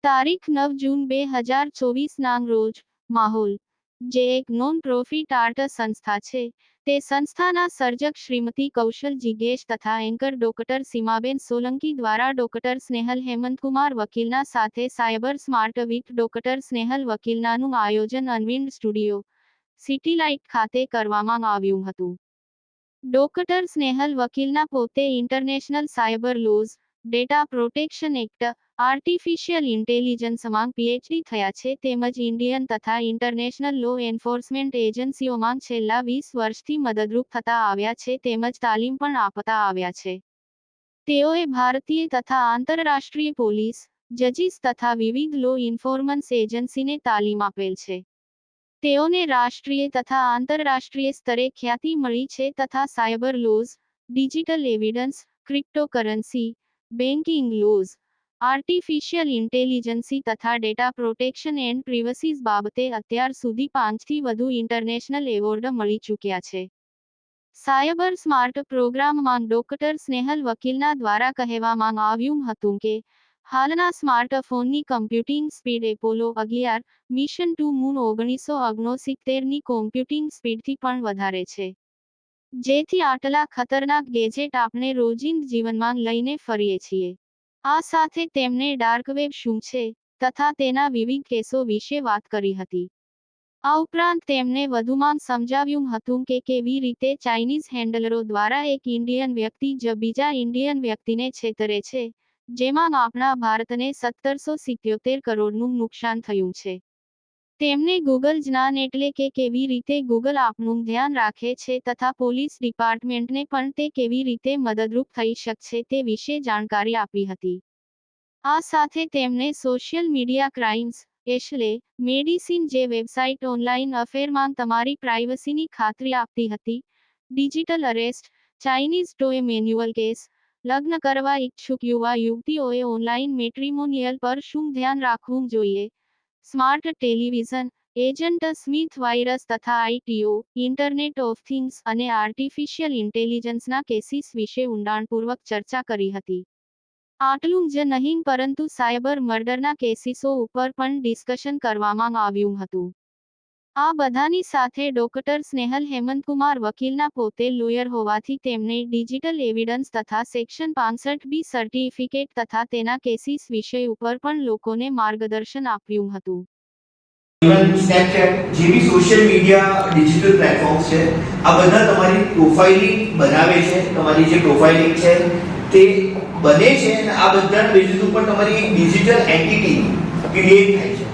તારીખ 9 જૂન 2024ના રોજ માહોલ, જે એક નોન પ્રોફિટ આર્ટ સંસ્થા છે, તે સંસ્થાના સર્જક શ્રીમતી કૌશલ જીગેશ તથા એન્કર ડોક્ટર સીમાબેન સોલંકી દ્વારા ડોક્ટર સ્નેહલ હેમંતકુમાર વકીલના સાથે cyber smart week doctor Snehal વકીલનાનું આયોજન અનવિન્ડ સ્ટુડિયો, સિટી લાઇટ ખાતે કરવામાં આવ્યું હતું. ડોક્ટર સ્નેહલ વકીલના પોતે international cyber laws, data protection act, artificial ઇન્ટેલિજન્સમાં પીએચડી થયા છે તેમજ ઇન્ડિયન તથા ઇન્ટરનેશનલ લો એન્ફોર્સમેન્ટ એજન્સીઓમાં છેલ્લા 20 વર્ષથી મદદરૂપ થતા આવ્યા છે તેમજ તાલીમ પણ આપતા આવ્યા છે. તેઓએ ભારતીય તથા આંતરરાષ્ટ્રીય પોલીસ, જજીસ તથા વિવિધ લો ઇન્ફોર્મન્સ એજન્સીને તાલીમ આપેલ છે. તેઓને રાષ્ટ્રીય તથા આંતરરાષ્ટ્રીય સ્તરે ખ્યાતિ મળી છે તથા cyber lose, digital evidence, cryptocurrency, banking lose, artificial intelligence તથા ડેટા પ્રોટેક્શન એન્ડ પ્રિવસીઝ બાબતે અત્યાર સુધી 5થી વધુ ઇન્ટરનેશનલ એવોર્ડ મળી ચૂક્યા છે. સાયબર સ્માર્ટ પ્રોગ્રામમાં ડોક્ટર સ્નેહલ વકીલના દ્વારા કહેવામાં આવ્યું હતું કે હાલના સ્માર્ટફોનની computing speed Apollo 11 mission to moon 1969ની કોમ્પ્યુટિંગ સ્પીડથી પણ વધારે છે. જેથી આટલા ખતરનાક ગેજેટ આપણે રોજિંદ જીવનમાં લઈને ફરીએ છીએ. આ સાથે તેમણે ડાર્ક વેબ શું છે તથા તેના વિવિધ કેસો વિશે વાત કરી હતી. આ ઉપરાંત તેમણે વધુમાં સમજાવ્યું હતું કે કેવી રીતે ચાઇનીઝ હેન્ડલરો દ્વારા એક ઇન્ડિયન વ્યક્તિ જ બીજા ઇન્ડિયન વ્યક્તિને છેતરે છે, જેમાં આપણા ભારતને 1777 કરોડનું નુકસાન થયું છે. તેમને ગૂગલ જ્ઞાન એટલે કે કેવી રીતે ગૂગલ આપનું ધ્યાન રાખે છે તથા પોલીસ ડિપાર્ટમેન્ટને પણ તે કેવી રીતે મદદરૂપ થઈ શકશે તે વિશે જાણકારી આપી હતી. આ સાથે તેમણે સોશિયલ મીડિયા ક્રાઇમ્સ, એટલે મેડિસિન જે વેબસાઇટ ઓનલાઈન અફેરમાં તમારી પ્રાઇવસીની ખાતરી આપતી હતી, digital arrest, Chinese toy manual case, લગ્ન કરવા ઈચ્છુક યુવા યુવતીઓએ ઓનલાઈન મેટ્રિમોનિયલ પર શું ધ્યાન રાખવું જોઈએ, smart television, agent Smith virus તથા આઈટીઓ, ઇન્ટરનેટ ઓફ થિંગ્સ અને આર્ટિફિશિયલ ઇન્ટેલિજન્સના કેસીસ વિશે ઊંડાણપૂર્વક ચર્ચા કરી હતી. આટલું જ નહીં પરંતુ સાયબર મર્ડરના કેસીસો ઉપર પણ ડિસ્કશન કરવામાં આવ્યું હતું. આ બધાની સાથે ડોક્ટર સ્નેહલ હેમંતકુમાર વકીલના પોતે લોયર હોવાથી તેમણે ડિજિટલ એવિડન્સ તથા સેક્શન 65B સર્ટિફિકેટ તથા તેના કેસીસ વિષય ઉપર પણ લોકોને માર્ગદર્શન આપ્યું હતું. સ્નેપચેટ જેવી સોશિયલ મીડિયા ડિજિટલ પ્લેટફોર્મ્સ છે, આ બધા તમારી પ્રોફાઇલિંગ બનાવે છે. તમારી જે પ્રોફાઇલિંગ છે તે બને છે અને આ બધાના બેઝિસ ઉપર તમારી એક ડિજિટલ એન્ટિટી ક્રિએટ થાય છે.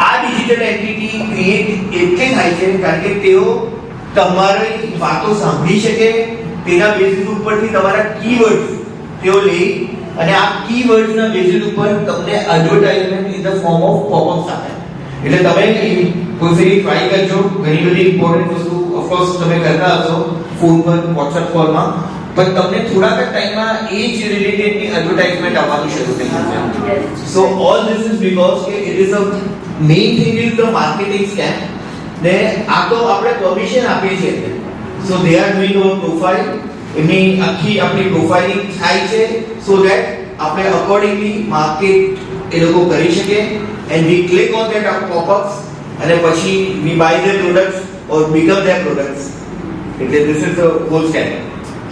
આ ડિજિટલ એન્ટિટી ક્રિએટ એટલે થાય છે કારણ કે તેઓ તમારી વાતો સાંભળી શકે, તેના બેઝિસ ઉપરથી તમારા કીવર્ડ્સ તેઓ લે અને આ કીવર્ડ્સના બેઝિસ ઉપર તમને advertisement in the form of popups આપે. એટલે તમે કોઈ ફરી ટ્રાય કરજો. ઘણી બધી ઇમ્પોર્ટન્ટ વસ્તુ ઓફકોર્સ તમે કરતા હશો ફોન પર, WhatsApp કોલમાં, પણ તમને થોડાક ટાઈમમાં એ જ રિલેટેડની એડવર્ટાઇઝમેન્ટ આવવાનું શરૂ થઈ જશે. So all this is because કે it is a main thing is the marketing scam. ને આ તો આપણે પરમિશન આપીએ છીએ. So they are doing our profile. એમની આખી આપણી પ્રોફાઇલિંગ થાય છે સો ધેટ આપણે અકોર્ડિંગલી માર્કેટ એ લોકો કરી શકે and we click on that pop-ups અને પછી we buy their products or become their products. એટલે this is the whole scam.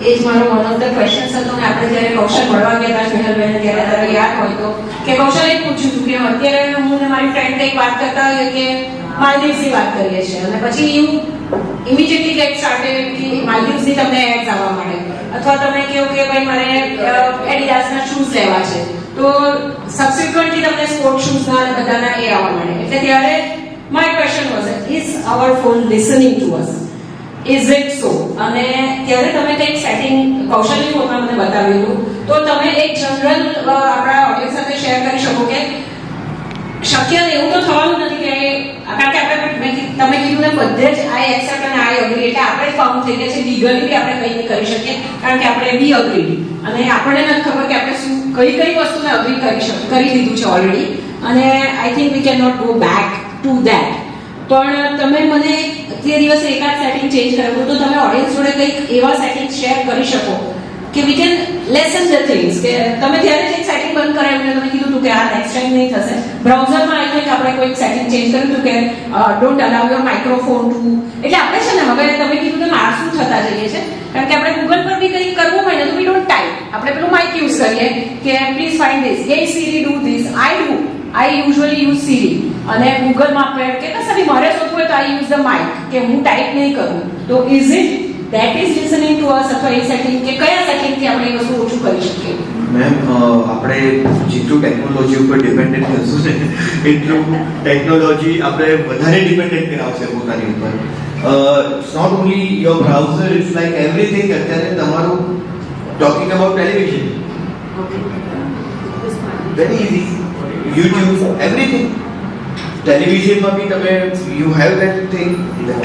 એ જ મારો વન ઓફ ધ ક્વેશ્ચન્સ હતો કે આપણે જ્યારે કૌશલ મળવા ગયા હતા સ્નેહલબેન, ત્યારે તારે યાદ હોય તો કે કૌશલ એ પૂછ્યું હતું કે અત્યારે હું ને મારી ફ્રેન્ડ કંઈક વાત કરતા હોઈએ કે માલદીવ્સની વાત કરીએ છીએ અને પછી એવું ઇમિડિયેટલી કંઈક સ્ટાર્ટેડ કે માલદીવ્સની તમને એડ્સ આવવા માંડે અથવા તમે કહો કે ભાઈ મારે એડિડાસના શૂઝ લેવા છે તો સબસિક્વન્ટલી તમને સ્પોર્ટ શૂઝના અને બધાના એ આવવા માંડે. એટલે ત્યારે my question was is our phone listening to us? Is it so? અને ત્યારે તમે કંઈક સેટિંગ કૌશલ્ય ફોનમાં મને બતાવેલું, તો તમે એક જનરલ આપણા ઓડિયન્સ સાથે શેર કરી શકો કે શક્ય એવું તો થવાનું નથી કે કારણ કે આપણે તમે કીધું ને બધે જ આઈ એક્સેપ્ટ અને આઈ અગ્રી એટલે આપણે જ ફાઉન્ડ થઈ ગયા છે લીગલી બી આપણે કંઈ નહીં કરી શકીએ કારણ કે આપણે વી અગ્રી અને આપણને નથી ખબર કે આપણે શું કઈ વસ્તુને અગ્રી કરી દીધું છે ઓલરેડી અને I think we can not go back to that. પણ તમે મને તે દિવસે એકાદ સેટિંગ ચેન્જ કરાવ્યું તો તમે ઓડિયન્સ જોડે કંઈક એવા સેટિંગ શેર કરી શકો કે we can lesson the things કે તમે ત્યારે જ એક સેટિંગ બંધ કરાવ્યું ને તમે કીધું હતું કે આ નેક્સ્ટ ટાઈમ નહીં થશે. બ્રાઉઝરમાં આઈ થિંક આપણે કોઈ સેટિંગ ચેન્જ કર્યું હતું કે don't allow your microphone to, એટલે આપણે છે ને હવે તમે કીધું કે આળસુ થતા જઈએ છે, કારણ કે આપણે ગૂગલ પર બી કંઈક કરવું હોય ને તો વી ડોન્ટ ટાઈપ, આપણે પેલું માઇક યુઝ કરીએ કે please find this, hey Siri do this, I usually use Siri, અને ગૂગલમાં આપણે કે કશે બી મારે શોધવું હોય તો આઈ યુઝ ધ માઇક, કે હું ટાઈપ નહીં કરું. તો is it that is listening to us અથવા એ સેટિંગ કે કયા સેટિંગ થી આપણે એ વસ્તુ ઓછું કરી શકીએ? મેમ આપણે જેટલું ટેકનોલોજી ઉપર ડિપેન્ડન્ટ થશું ને એટલું ટેકનોલોજી આપણે વધારે ડિપેન્ડન્ટ કરાવશે પોતાની ઉપર. It's not only your browser, it's like everything. અત્યારે તમારું talking about television, very easy, YouTube, everything. ટેલિવિઝનમાં બી તમે you have that thing,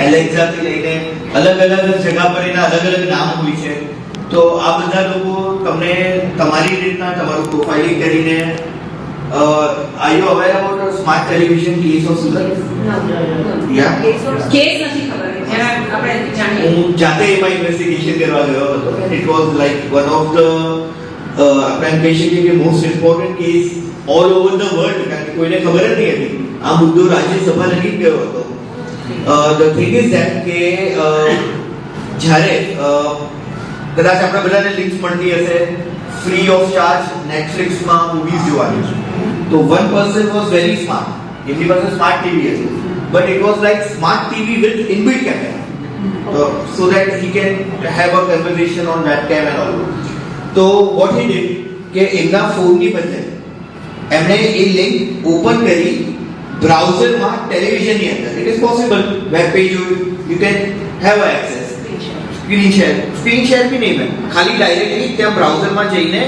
Alexa થી લઈને અલગ અલગ જગ્યા પર એના અલગ અલગ નામ હોય છે. તો આ બધા લોકો તમને તમારી રીતના તમારું પ્રોફાઇલિંગ કરીને are you aware about smart television case of Surat? Yeah case નથી ખબર, જરા આપણે જાણીએ. હું જાતે એમાં ઇન્વેસ્ટિગેશન કરવા ગયો હતો. It was like one of the આપણે એમ કહી શકીએ કે most important case all over the world, કારણ કે કોઈને ખબર જ નહીં હતી. આ મુદ્દો રાજ્યસભા લગી ગયો હતો. ધ થિંગ ઇઝ ધેટ કે જ્યારે કદાચ આપણે બધાને લિંક્સ મળતી હશે ફ્રી ઓફ ચાર્જ નેટફ્લિક્સમાં મૂવીઝ જોવાની, તો one person was very smart. એમની પાસે સ્માર્ટ ટીવી હતું, but it was like smart TV with inbuilt camera, so that he can have a conversation on webcam and all. તો what he did કે એમના ફોનની બદલે એમણે એ લિંક ઓપન કરી બ્રાઉઝરમાં ટેલિવિઝનની અંદર. It is possible, web page you can have access. Screen share બી નહીં મેં, ખાલી ડાયરેક્ટલી ત્યાં બ્રાઉઝરમાં જઈને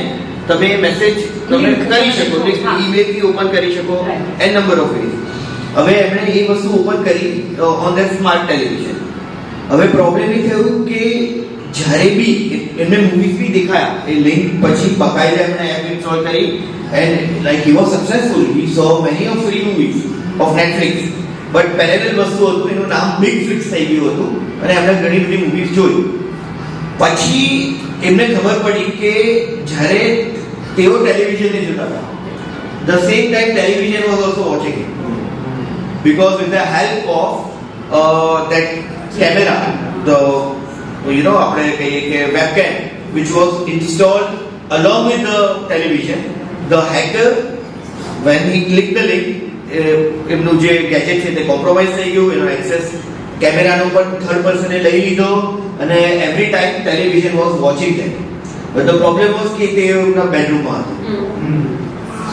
તમે મેસેજ તમે કરી શકો, ઈમેલથી ઓપન કરી શકો, એન નંબર ઓફ વેઝ. હવે એમણે એ વસ્તુ ઓપન કરી ઓન ધેટ સ્માર્ટ ટેલિવિઝન. હવે પ્રોબ્લેમ એ થયું કે જ્યારે બી એમને મૂવીઝ બી દેખાયા એ લિંક પછી બકાયદા એમણે એપ ઇન્સ્ટોલ કરી, and like he was successful. He so many of free movies of Netflix, but parallel વસ્તુ હતું, એનું નામ બિગ ફ્લિક્સ થઈ ગયું હતું, અને એમણે ઘણી બધી મૂવીઝ જોઈ. પછી એમને ખબર પડી કે જ્યારે તેઓ ટેલિવિઝનને જોતા હતા, the same time television was also watching it, because with the help of that camera, the આપણે કહીએ કે webcam which was installed along with the television, the hacker when he clicked the link, એમનું જે gadget છે તે compromise થઈ ગયું, એનો એક્સેસ કેમેરાનો પણ થર્ડ પર્સને લઈ લીધો, અને every time television was watching that. But the problem was કે તે એમના બેડરૂમમાં હતું.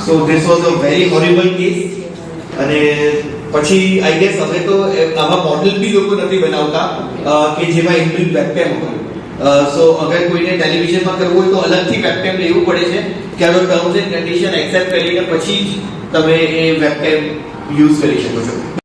So this was a very horrible case. અને પછી આઈ ગેસ હવે તો આવા મોડેલ બી લોકો નથી બનાવતા કે જેમાં ઇનબિલ્ટ વેબકેમ હોય. સો અગર કોઈને ટેલિવિઝનમાં કરવું હોય તો અલગથી વેબકેમ લેવું પડે છે, કે આનો ટર્મ્સ એન્ડ કન્ડિશન એક્સેપ્ટ કરીને પછી જ તમે એ વેબકેમ યુઝ કરી શકો છો.